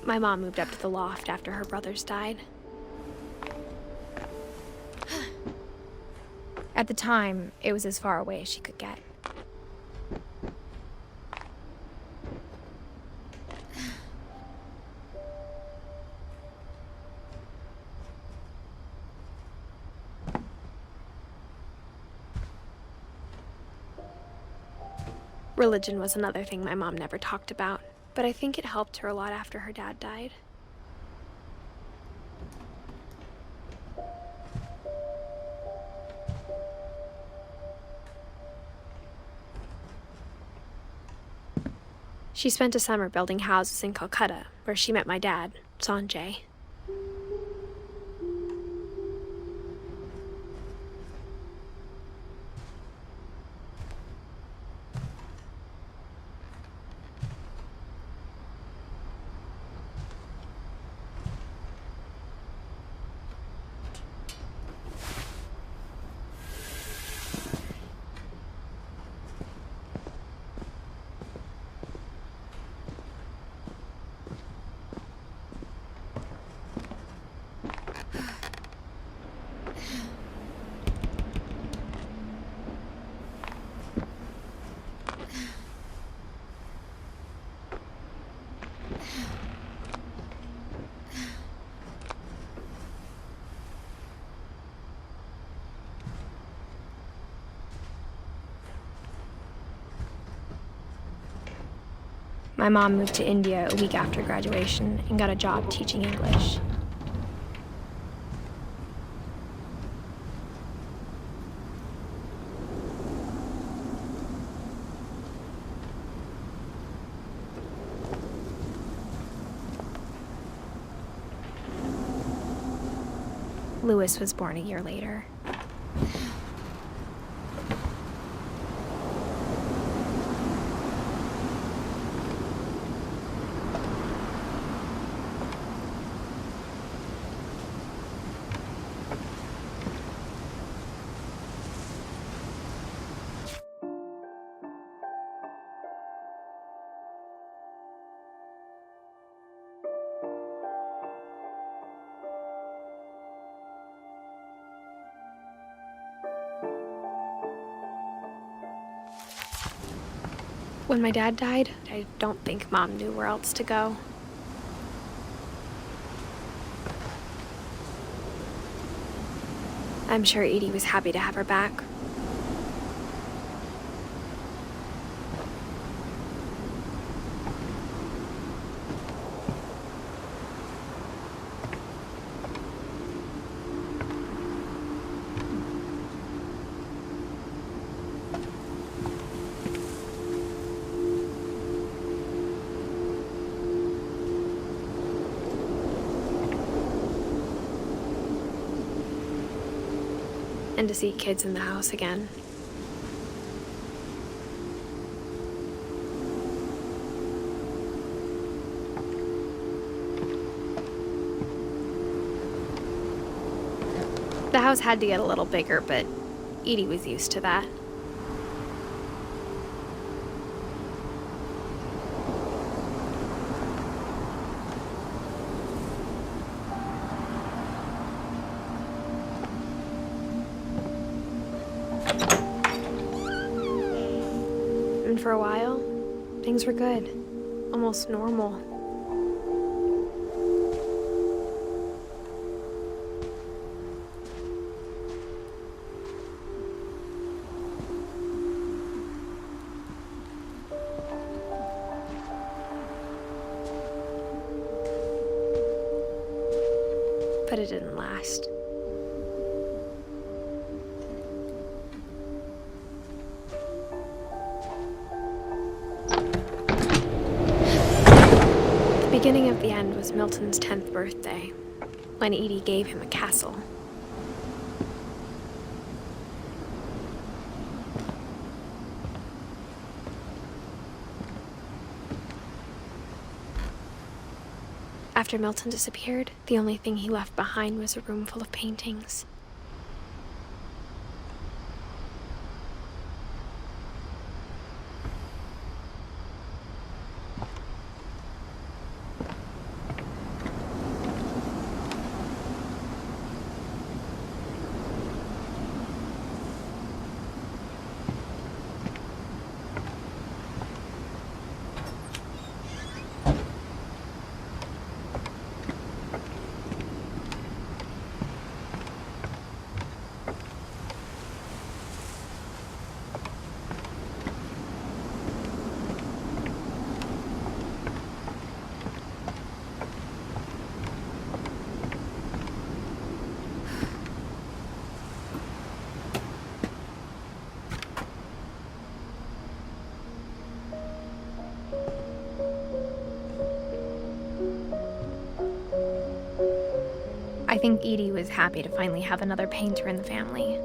My mom moved up to the loft after her brothers died. At the time, it was as far away as she could get. Religion was another thing my mom never talked about, but I think it helped her a lot after her dad died. She spent a summer building houses in Calcutta, where she met my dad, Sanjay. My mom moved to India a week after graduation and got a job teaching English. Louis was born a year later. When my dad died, I don't think Mom knew where else to go. I'm sure Edie was happy to have her back. And to see kids in the house again. The house had to get a little bigger, but Edie was used to that. And for a while, things were good, almost normal. But it didn't last. The beginning of the end was Milton's 10th birthday, when Edie gave him a castle. After Milton disappeared, the only thing he left behind was a room full of paintings. I think Edie was happy to finally have another painter in the family.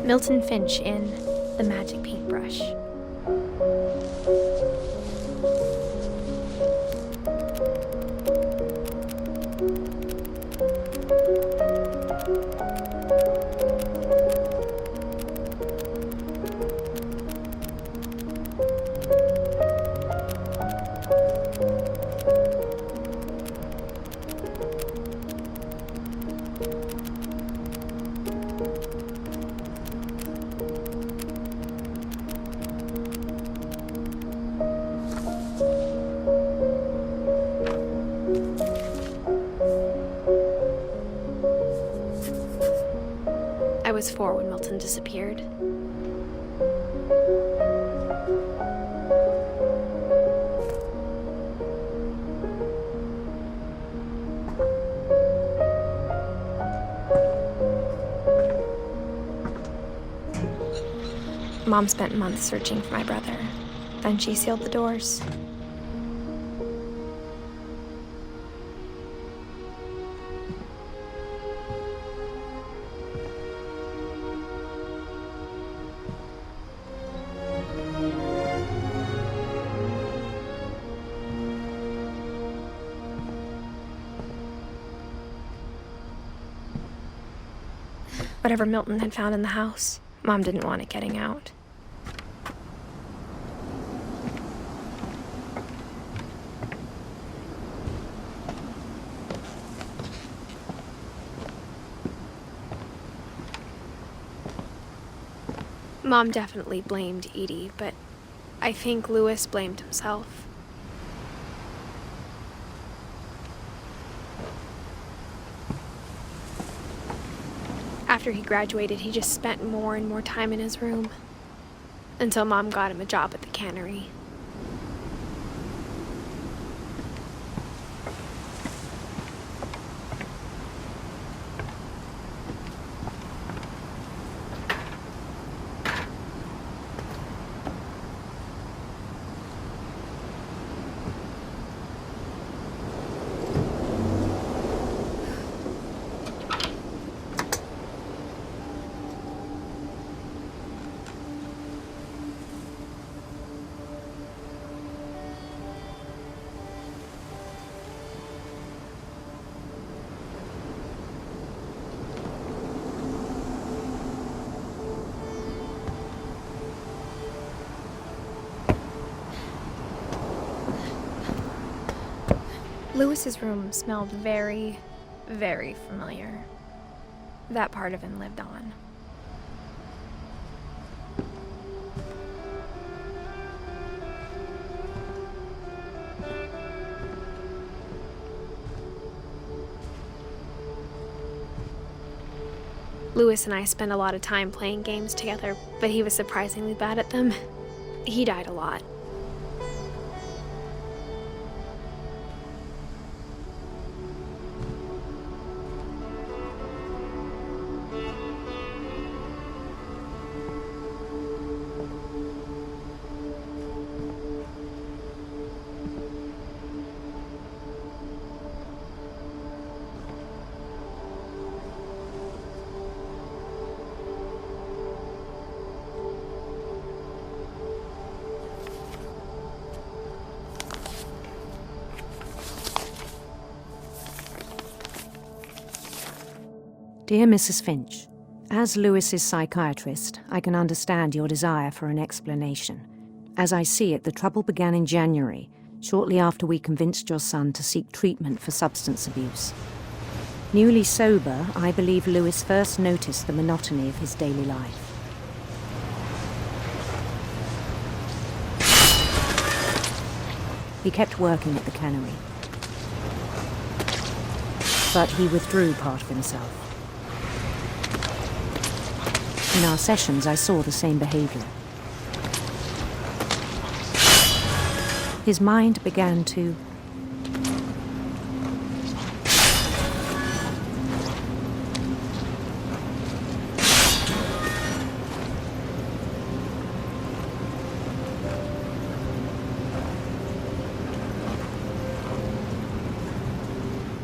Milton Finch in The Magic Paintbrush. I was 4 when Milton disappeared. Mom spent months searching for my brother. Then she sealed the doors. Whatever Milton had found in the house, Mom didn't want it getting out. Mom definitely blamed Edie, but I think Louis blamed himself. After he graduated, he just spent more and more time in his room, until Mom got him a job at the cannery. Louis's room smelled very, very familiar. That part of him lived on. Louis and I spent a lot of time playing games together, but he was surprisingly bad at them. He died a lot. Dear Mrs. Finch, as Lewis's psychiatrist, I can understand your desire for an explanation. As I see it, the trouble began in January, shortly after we convinced your son to seek treatment for substance abuse. Newly sober, I believe Lewis first noticed the monotony of his daily life. He kept working at the cannery, but he withdrew part of himself. In our sessions, I saw the same behavior. His mind began to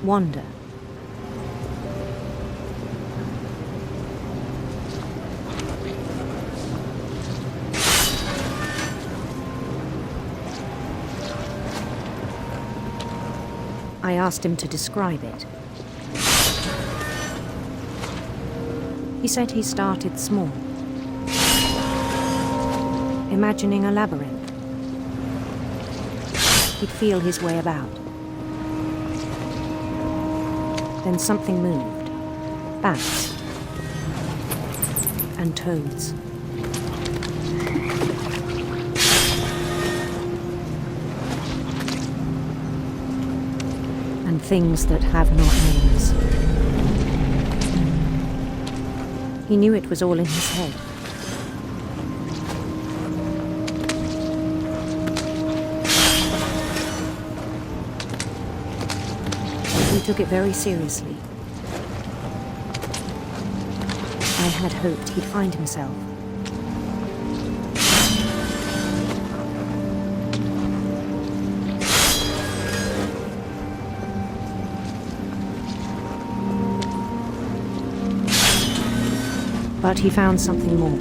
wander. I asked him to describe it. He said he started small, imagining a labyrinth. He'd feel his way about. Then something moved. Bats and toads. And things that have not names. He knew it was all in his head. He took it very seriously. I had hoped he'd find himself. But he found something more.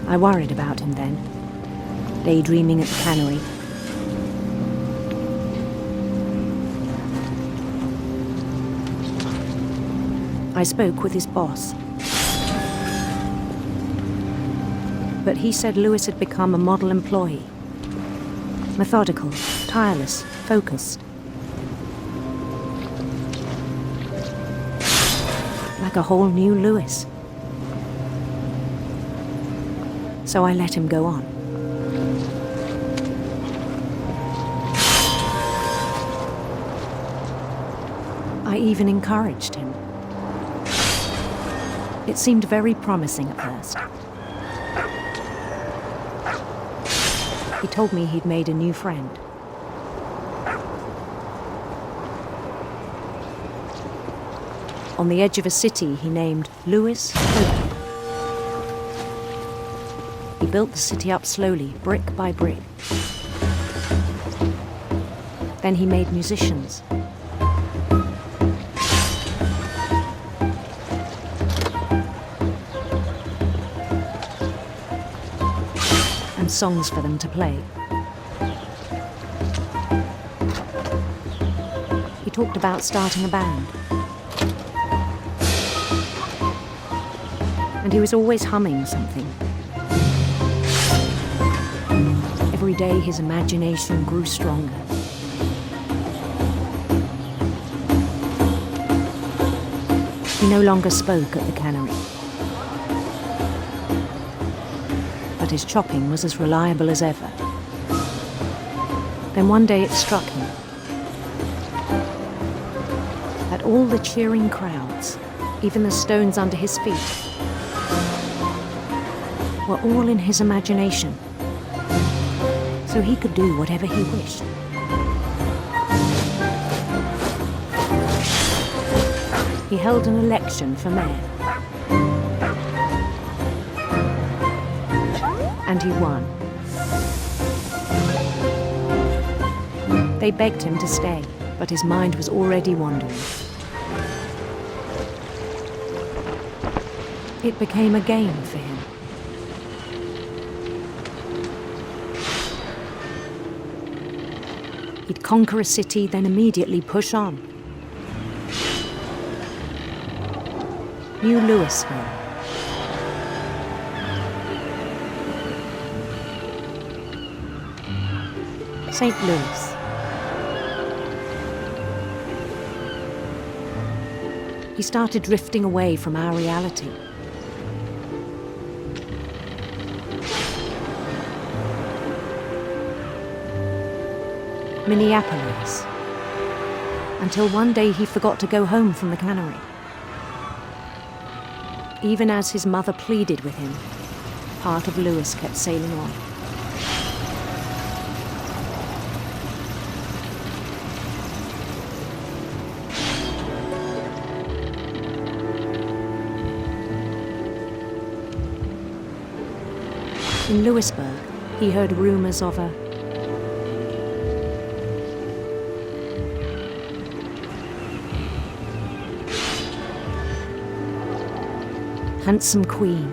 I worried about him then, daydreaming at the cannery. I spoke with his boss. But he said Lewis had become a model employee. Methodical, tireless, focused. Like a whole new Lewis. So I let him go on. I even encouraged him. It seemed very promising at first. He told me he'd made a new friend. On the edge of a city he named Lewis Hope. He built the city up slowly, brick by brick. Then he made musicians. And songs for them to play. He talked about starting a band. And he was always humming something. Every day his imagination grew stronger. He no longer spoke at the cannery. But his chopping was as reliable as ever. Then one day it struck him that all the cheering crowds, even the stones under his feet, were all in his imagination, so he could do whatever he wished. He held an election for mayor. And he won. They begged him to stay, but his mind was already wandering. It became a game for him. He'd conquer a city, then immediately push on. New Louisville. St. Louis. He started drifting away from our reality. Minneapolis. Until one day he forgot to go home from the cannery. Even as his mother pleaded with him, part of Louis kept sailing on. In Louisburg, he heard rumors of a handsome queen.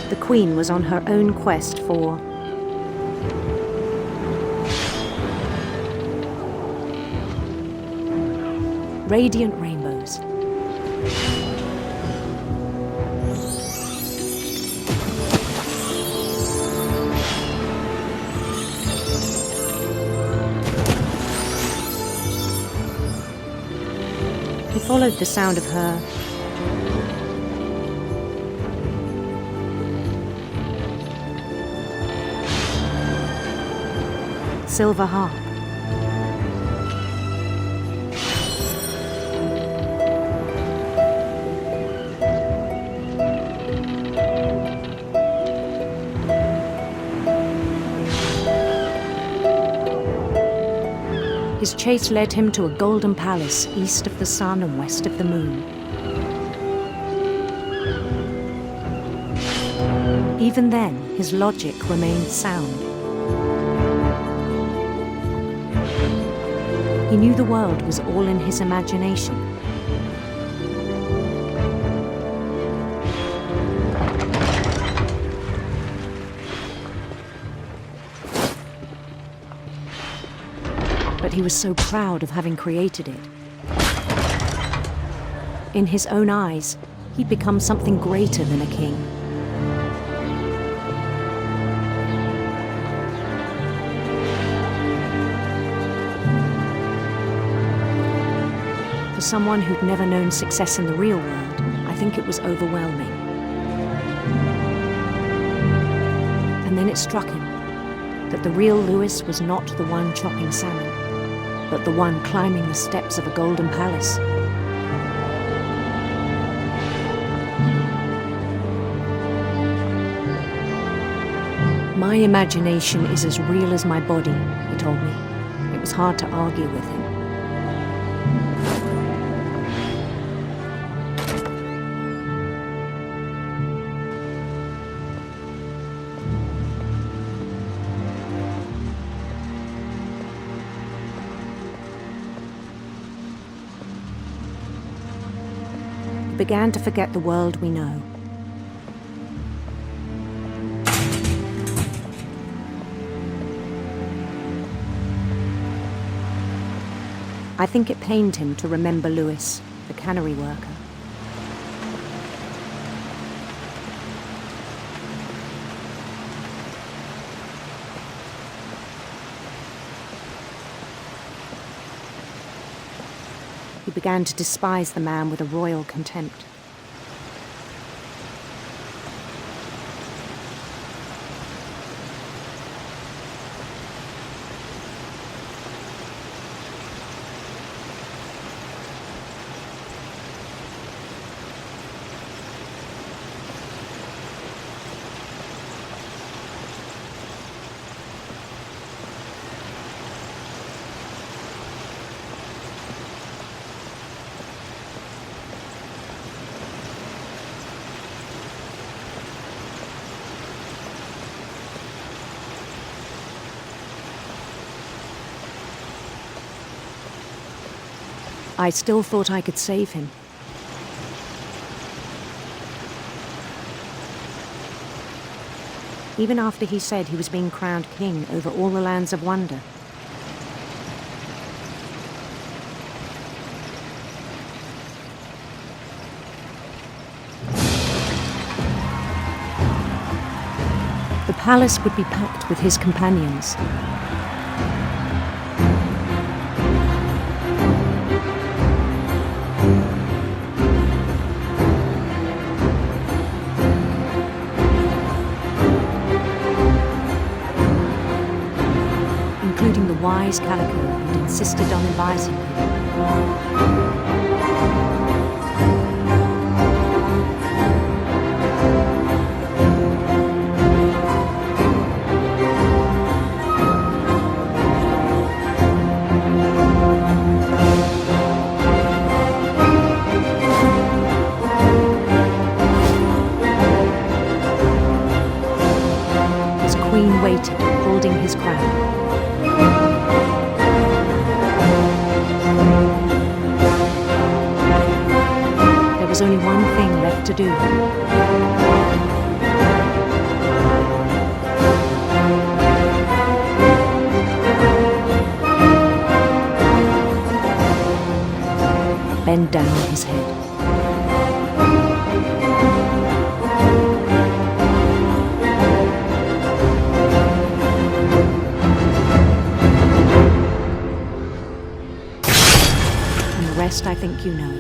The queen was on her own quest for radiant rainbows. He followed the sound of her silver harp. His chase led him to a golden palace east of the sun and west of the moon. Even then, his logic remained sound. He knew the world was all in his imagination. But he was so proud of having created it. In his own eyes, he'd become something greater than a king. For someone who'd never known success in the real world, I think it was overwhelming. And then it struck him that the real Louis was not the one chopping salmon, but the one climbing the steps of a golden palace. My imagination is as real as my body, he told me. It was hard to argue with him. We began to forget the world we know. I think it pained him to remember Louis, the cannery worker. He began to despise the man with a royal contempt. I still thought I could save him. Even after he said he was being crowned king over all the lands of wonder. The palace would be packed with his companions. Including the wise Calico who'd insisted on advising him. His queen waited, holding his crown. There was only one thing left to do. Bend down his head. And the rest I think you know.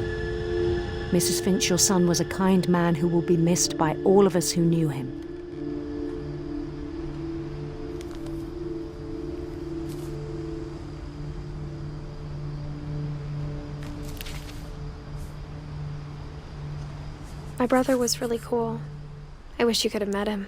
Mrs. Finch, your son was a kind man who will be missed by all of us who knew him. My brother was really cool. I wish you could have met him.